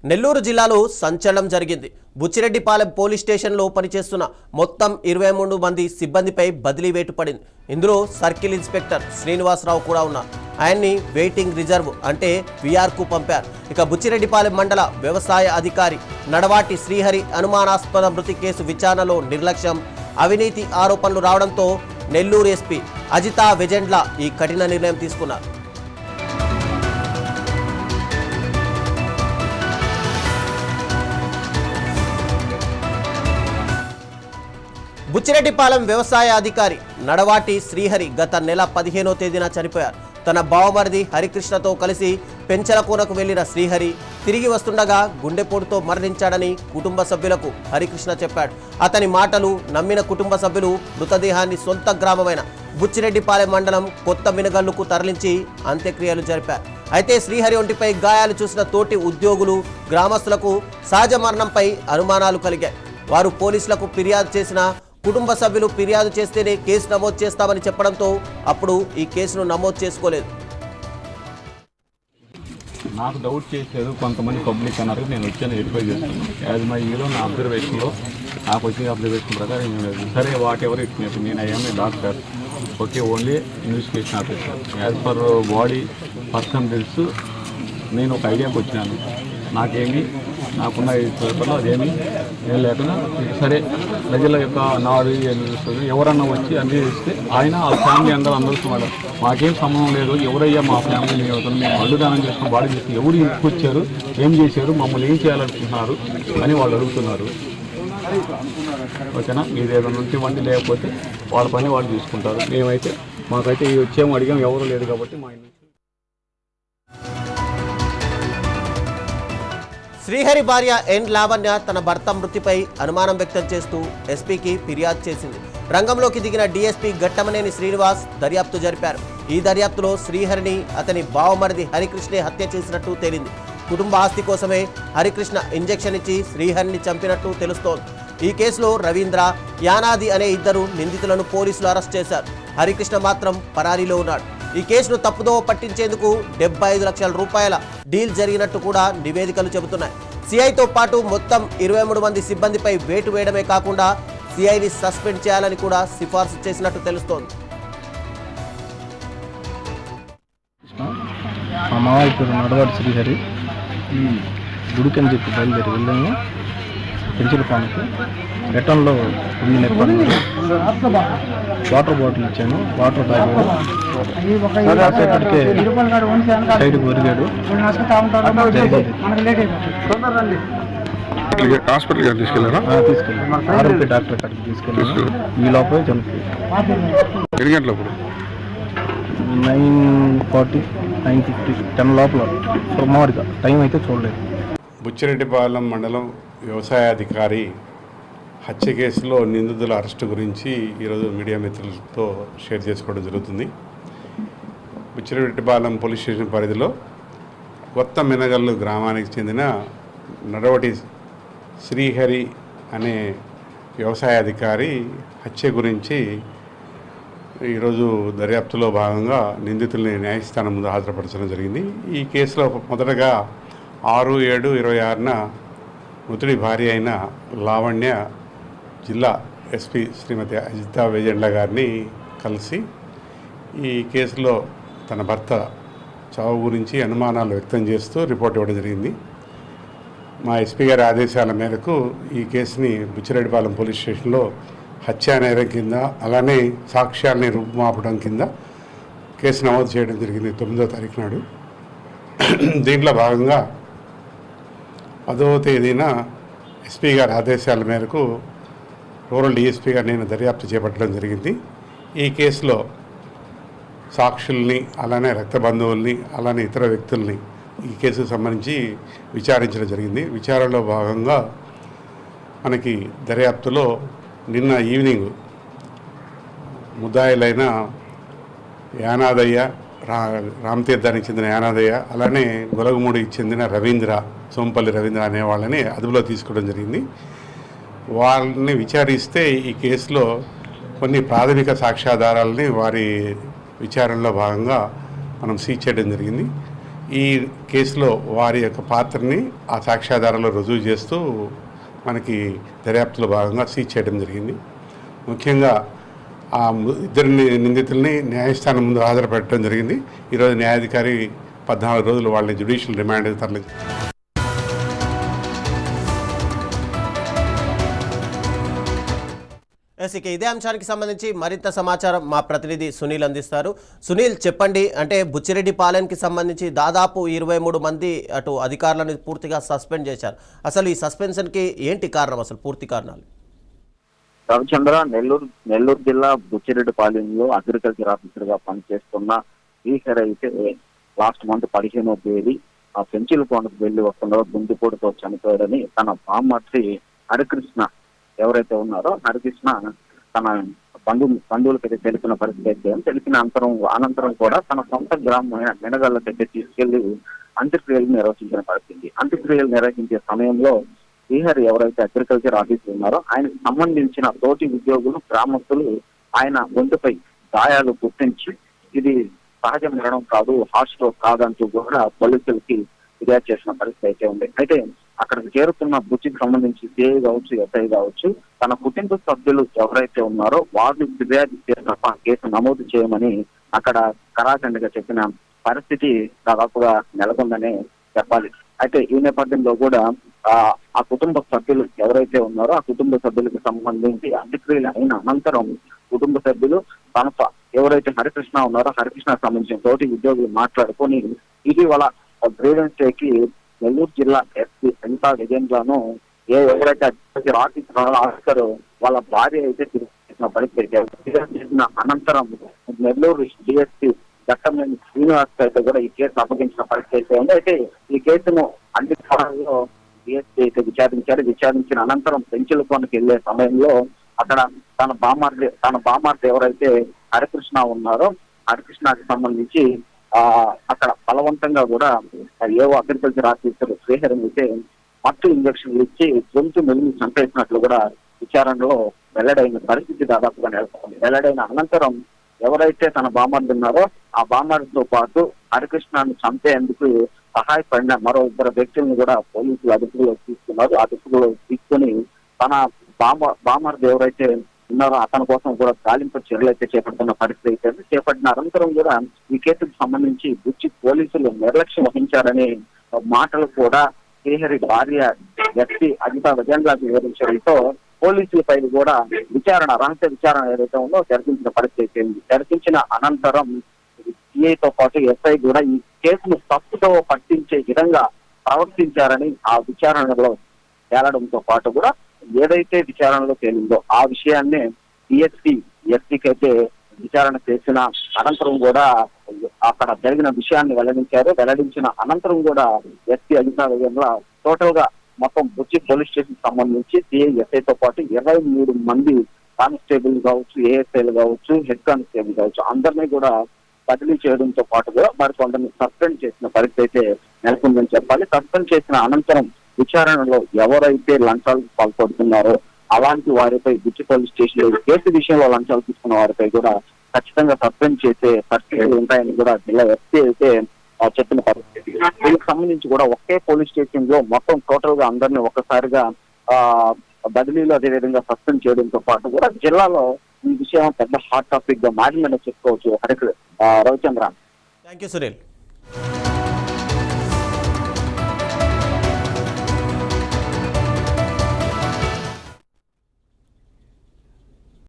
నెల్లూరు జిల్లాలో సంచలనం జరిగింది. బుచ్చిరెడ్డిపాలెం పోలీస్ స్టేషన్లో పనిచేస్తున్న మొత్తం 23 మంది సిబ్బందిపై బదిలీ వేటు పడింది. ఇందులో సర్కిల్ ఇన్స్పెక్టర్ శ్రీనివాసరావు కూడా ఉన్నారు. ఆయన్ని వెయిటింగ్ రిజర్వ్ అంటే విఆర్కు పంపారు. ఇక బుచ్చిరెడ్డిపాలెం మండల వ్యవసాయ అధికారి నడవాటి శ్రీహరి అనుమానాస్పద మృతి కేసు విచారణలో నిర్లక్ష్యం, అవినీతి ఆరోపణలు రావడంతో నెల్లూరు ఎస్పీ అజితా వెజెండ్ల ఈ కఠిన నిర్ణయం తీసుకున్నారు. బుచ్చిరెడ్డిపాలెం వ్యవసాయ అధికారి నడవాటి శ్రీహరి గత నెల 15వ తేదీన చనిపోయారు. తన బావమరిది హరికృష్ణతో కలిసి పెంచలకోనకు వెళ్లిన శ్రీహరి తిరిగి వస్తుండగా గుండెపోటుతో మరణించాడని కుటుంబ సభ్యులకు హరికృష్ణ చెప్పాడు. అతని మాటలు నమ్మిన కుటుంబ సభ్యులు మృతదేహాన్ని సొంత గ్రామమైన బుచ్చిరెడ్డిపాలెం మండలం కొత్త మినగల్లుకు తరలించి అంత్యక్రియలు జరిపారు. అయితే శ్రీహరి ఒంటిపై గాయాలు చూసిన తోటి ఉద్యోగులు, గ్రామస్తులకు సహజ మరణంపై అనుమానాలు కలిగాయి. వారు పోలీసులకు ఫిర్యాదు చేసిన కుటుంబ సభ్యులు ఫిర్యాదు చేస్తేనే కేసు నమోదు చేస్తామని చెప్పడంతో అప్పుడు ఈ కేసును నమోదు చేసుకోలేదు. నాకు డౌట్ చేసేది కొంతమంది పబ్లిక్ అన్నారు. నేను వచ్చాను వెరిఫై చేస్తాను. యాజ్ మై ఈలో నా అబ్జర్వేషన్లో నాకు వచ్చిన అబ్జర్వేషన్ ప్రకారం ఏం లేదు. సరే whatever it may be, నేను I'm a doctor, okay, only investigation officer. As per body person తెలుసు. నేను ఒక ఐడియాకి వచ్చినాను. నాకున్న పేపర్లో అదేమీ ఏం లేకుండా సరే ప్రజల యొక్క నాడు ఎవరన్నా వచ్చి అన్నీ ఇస్తే ఆయన వాళ్ళ ఫ్యామిలీ అందరూ మేడం మాకేం సంబంధం లేదు, ఎవరయ్యా మా ఫ్యామిలీ మేము అడ్డుదానం చేసుకుని బాడీ చేసి ఎవరు ఇంటికి వచ్చారు, ఏం చేశారు, మమ్మల్ని ఏం చేయాలనుకుంటున్నారు అని వాళ్ళు అడుగుతున్నారు. ఓకేనా, మీరు ఏదైనా ఉంటే వండి, లేకపోతే వాళ్ళ పని వాళ్ళు చూసుకుంటారు. మేమైతే మాకైతే వచ్చేమో అడిగాం, ఎవరు లేదు కాబట్టి మా ఇంటి. శ్రీహరి భార్య ఎన్ లావణ్య తన భర్త మృతిపై అనుమానం వ్యక్తం చేస్తూ ఎస్పీకి ఫిర్యాదు చేసింది. రంగంలోకి దిగిన డీఎస్పీ ఘట్టమనేని శ్రీనివాస్ దర్యాప్తు జరిపారు. ఈ దర్యాప్తులో శ్రీహరిని అతని బావమరిది హరికృష్ణే హత్య చేసినట్టు తేలింది. కుటుంబ ఆస్తి కోసమే హరికృష్ణ ఇంజెక్షన్ ఇచ్చి శ్రీహరిని చంపినట్టు తెలుస్తోంది. ఈ కేసులో రవీంద్ర, యానాది అనే ఇద్దరు నిందితులను పోలీసులు అరెస్ట్ చేశారు. హరికృష్ణ మాత్రం పరారీలో ఉన్నాడు. ఈ కేసును తప్పుదోవ పట్టించేందుకు 75 లక్షల రూపాయల డీల్ జరిగినట్టు కూడా నివేదికలు చెబుతున్నాయి. సిఐతో పాటు మొత్తం 23 మంది సిబ్బందిపై వేటు వేయడమే కాకుండా సిఐని సస్పెండ్ చేయాలని కూడా సిఫార్సు చేసినట్టు తెలుస్తోంది. మా మామయ్య పేరు నడవాడి శ్రీహరి. గుడికని చెప్పి బయలుదేరి వెళ్ళాము పెంచులపానికి. రిటర్న్లో వాటర్ బాటిల్ ఇచ్చాను, వాటర్ తాగాడు. కాసేపటికే సైడ్కి ఒరిగాడు. హాస్పిటల్ తీసుకెళ్ళాను, ఆరోగ్య డాక్టర్ కాడికి తీసుకెళ్ళాను. ఈ లోపల చనిపోయాడు. ఎన్ని గంటలప్పుడు? 9:40, 9:50, 10 లోపల. సుమారుగా టైం అయితే చూడలేదు. బుచ్చిరెడ్డిపాలెం మండలం వ్యవసాయాధికారి హత్య కేసులో నిందితుల అరెస్టు గురించి ఈరోజు మీడియా మిత్రులతో షేర్ చేసుకోవడం జరుగుతుంది. బుచ్చిరెడ్డిపాలెం పోలీస్ స్టేషన్ పరిధిలో కొత్త మినగల్లు గ్రామానికి చెందిన నడవటి శ్రీహరి అనే వ్యవసాయాధికారి హత్య గురించి ఈరోజు దర్యాప్తులో భాగంగా నిందితుల్ని న్యాయస్థానం ముందు హాజరుపరచడం జరిగింది. ఈ కేసులో మొదటగా 6/7/26న మృతుడి భార్య అయిన లావణ్య జిల్లా ఎస్పీ శ్రీమతి అజితా వెజెండ్ల గారిని కలిసి ఈ కేసులో తన భర్త చావు గురించి అనుమానాలు వ్యక్తం చేస్తూ రిపోర్ట్ ఇవ్వడం జరిగింది. మా ఎస్పీ గారి ఆదేశాల మేరకు ఈ కేసుని బుచ్చిరెడ్డిపాలెం పోలీస్ స్టేషన్లో హత్యా నేరం కింద, అలానే సాక్ష్యాల్ని రూపుమాపడం కింద కేసు నమోదు చేయడం జరిగింది 9వ తారీఖు నాడు. దీంట్లో భాగంగా 10వ తేదీన ఎస్పీ గారి ఆదేశాల మేరకు రూరల్ డిఎస్పీ గారు నేను దర్యాప్తు చేపట్టడం జరిగింది. ఈ కేసులో సాక్షుల్ని, అలానే రక్త బంధువుల్ని, అలానే ఇతర వ్యక్తుల్ని ఈ కేసుకు సంబంధించి విచారించడం జరిగింది. విచారణలో భాగంగా మనకి దర్యాప్తులో నిన్న ఈవినింగ్ ముద్దాయిలైన యానాదయ్య, రామతీర్థానికి చెందిన యానాదయ్య, అలానే గొలగమూడికి చెందిన రవీంద్ర, సోంపల్లి రవీంద్ర అనే వాళ్ళని అదుపులో తీసుకోవడం జరిగింది. వాళ్ళని విచారిస్తే ఈ కేసులో కొన్ని ప్రాథమిక సాక్ష్యాధారాలని వారి విచారణలో భాగంగా మనం సీజ్ చేయడం జరిగింది. ఈ కేసులో వారి యొక్క పాత్రని ఆ సాక్ష్యాధారంలో రుజువు చేస్తూ మనకి దర్యాప్తులో భాగంగా సీజ్ చేయడం జరిగింది. ముఖ్యంగా ఆ ఇద్దరు నిందితుల్ని న్యాయస్థానం ముందు హాజరుపెట్టడం జరిగింది. ఈరోజు న్యాయాధికారి 14 రోజులు వాళ్ళని జ్యుడిషియల్ రిమాండ్ తరలించారు. ఇక ఇదే అంశానికి సంబంధించి మరింత సమాచారం మా ప్రతినిధి సునీల్ అందిస్తారు. సునీల్, చెప్పండి. అంటే బుచ్చిరెడ్డిపాలెంకి సంబంధించి దాదాపు 23 మంది అటు అధికారులను పూర్తిగా సస్పెండ్ చేశారు. అసలు ఈ సస్పెన్షన్కి ఏంటి కారణం, అసలు పూర్తి కారణాలు? రవిచంద్ర, నెల్లూరు జిల్లా బుచ్చిరెడ్డిపాలెంలో అగ్రికల్చర్ ఆఫీసర్ గా పనిచేస్తున్న శ్రీహరి అయితే లాస్ట్ మంత్ 15వ తేదీ ఆ పెంచిల కొండకు వెళ్లి వస్తుండగా గుండెపోటుతో చనిపోయాడని తన బామ్మర్తి హరికృష్ణ ఎవరైతే ఉన్నారో హరికృష్ణ తన బంధువులకైతే తెలిపిన పరిస్థితి అయితే తెలిపిన అనంతరం కూడా తన సొంత గ్రామమైన మెనగళ్ళకైతే తీసుకెళ్లి అంత్యక్రియలు నిర్వహించిన పరిస్థితి. అంత్యక్రియలు నిర్వహించే సమయంలో శ్రీహరి ఎవరైతే అగ్రికల్చర్ ఆఫీసర్ ఉన్నారో ఆయనకు సంబంధించిన తోటి ఉద్యోగులు గ్రామస్తులు ఆయన ఒంటిపై గాయాలు గుర్తించి ఇది సహజ మరణం కాదు, హార్ట్ స్ట్రోక్ కాదంటూ కూడా పోలీసులకి ఫిర్యాదు చేసిన పరిస్థితి అయితే ఉంది. అయితే అక్కడికి చేరుతున్న బుచ్చికి సంబంధించి సిఐ కావచ్చు, ఎస్ఐ కావచ్చు, తన కుటుంబ సభ్యులు ఎవరైతే ఉన్నారో వారిని ఫిర్యాదు చేసిన కేసు నమోదు చేయమని అక్కడ కరాఖండిగా చెప్పిన పరిస్థితి దాదాపుగా నెలకొందనే చెప్పాలి. అయితే ఈ నేపథ్యంలో కూడా ఆ కుటుంబ సభ్యులు ఎవరైతే ఉన్నారో ఆ కుటుంబ సభ్యులకు సంబంధించి అంత్యక్రియలు అయిన అనంతరం కుటుంబ సభ్యులు తన ఎవరైతే హరికృష్ణ ఉన్నారో హరికృష్ణకు సంబంధించిన తోటి ఉద్యోగులు మాట్లాడుకొని ఇటీవల గ్రీవెన్స్ డేకి నెల్లూరు జిల్లా ఎస్పీ అనితా విజయన్లను ఎవరైతే ఆఫీసర్ వాళ్ళ భార్య అయితే తిరిగి పరిస్థితి చేసిన అనంతరం నెల్లూరు డిఎస్పీ ఘట్టమనేని శ్రీనివాస్ అయితే కూడా ఈ కేసు అప్పగించిన పరిస్థితి ఉంది. అయితే ఈ కేసును అన్ని స్థానాల్లో డిఎస్పీ అయితే విచారించిన అనంతరం పెంచులకోనకి వెళ్లే సమయంలో అక్కడ తన బామార్ది ఎవరైతే హరికృష్ణ ఉన్నారో హరికృష్ణకి సంబంధించి అక్కడ బలవంతంగా కూడా ఏవో అగ్రికల్చర్ ఆఫీసర్ శ్రీహరి అయితే మత్తు ఇంజక్షన్లు ఇచ్చి గొంతు మెలిమి చంపేసినట్లు కూడా విచారణలో వెల్లడైన పరిస్థితి దాదాపుగా నెలకొంది. వెల్లడైన అనంతరం ఎవరైతే తన బామార్ది ఉన్నారో ఆ బామార్దితో పాటు హరికృష్ణను చంపేందుకు సహాయపడిన మరో 2 వ్యక్తులను కూడా పోలీసులు అదుపులో తీసుకున్నారు. అదుపులో తీసుకుని తన బామార్ది ఎవరైతే ఉన్నారో అతని కోసం కూడా గాలింపు చర్యలు అయితే చేపడుతున్న పరిస్థితి అయితే చేపట్టిన అనంతరం కూడా ఈ కేసుకు సంబంధించి బుచ్చి పోలీసులు నిర్లక్ష్యం వహించారనే మాటలు కూడా శ్రీహరి భార్య ఎస్పీ అనితా విజయన్లకు వివరించడంతో పోలీసులపై కూడా రహస్య విచారణ ఏదైతే ఉందో జరిపించిన పరిస్థితి జరిపించిన అనంతరం సిఐతో పాటు ఎస్ఐ కూడా ఈ కేసును తప్పుతో పట్టించే విధంగా ప్రవర్తించారని ఆ విచారణలో తేలడంతో పాటు కూడా ఏదైతే విచారణలో తేలిందో ఆ విషయాన్నే ఎస్పీకి అయితే విచారణ చేసిన అనంతరం కూడా అక్కడ జరిగిన విషయాన్ని వెల్లడించిన అనంతరం కూడా ఎస్పీ అనితా విజయన్ల టోటల్ గా మొత్తం బుచ్చి పోలీస్ స్టేషన్ సంబంధించి సిఐ ఎస్ఐతో పాటు 23 మంది కానిస్టేబుల్ కావచ్చు, ఏఎస్ఐలు కావచ్చు, హెడ్ కానిస్టేబుల్ కావచ్చు అందరినీ కూడా బదిలీ చేయడంతో పాటు కూడా మరి కొందరిని సస్పెండ్ చేసిన పరిస్థితి అయితే నెలకొందని చెప్పాలి. సస్పెండ్ చేసిన అనంతరం విచారణలో ఎవరైతే లంచాలకు పాల్పడుతున్నారో అలాంటి వారిపై బుచ్చి పోలీస్ స్టేషన్ లో కేసు విషయంలో లంచాలు తీసుకున్న వారిపై కూడా ఖచ్చితంగా సస్పెండ్ చేసే పరిస్థితులు ఉంటాయని కూడా జిల్లా ఎస్పీ అయితే చెప్పిన పరిస్థితి. దీనికి సంబంధించి కూడా ఒకే పోలీస్ స్టేషన్ లో మొత్తం టోటల్ గా అందరినీ ఒక్కసారిగా బదిలీలు అదేవిధంగా సస్పెండ్ చేయడంతో పాటు కూడా జిల్లాలో ఈ విషయం పెద్ద హాట్ టాపిక్ గా మారిందని చెప్పుకోవచ్చు. రవిచంద్ర. Thank you Sunil.